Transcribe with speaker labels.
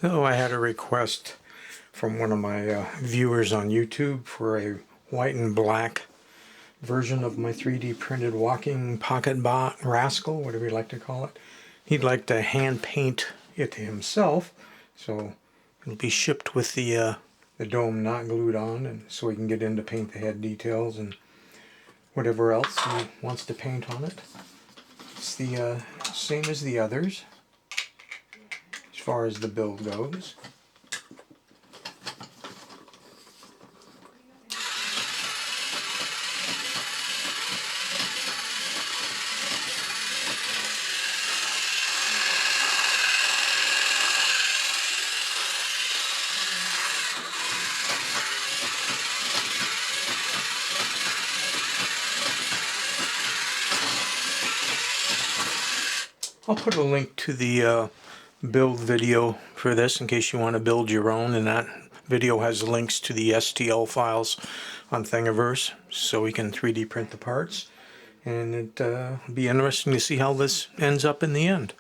Speaker 1: So I had a request from one of my viewers on YouTube for a white and black version of my 3D printed walking pocket bot rascal, whatever you like to call it. He'd like to hand paint it himself, so it'll be shipped with the dome not glued on, and so he can get in to paint the head details and whatever else he wants to paint on it. It's the same as the others as far as the build goes. I'll put a link to the build video for this in case you want to build your own, and that video has links to the STL files on Thingiverse so we can 3D print the parts, and it'll be interesting to see how this ends up in the end.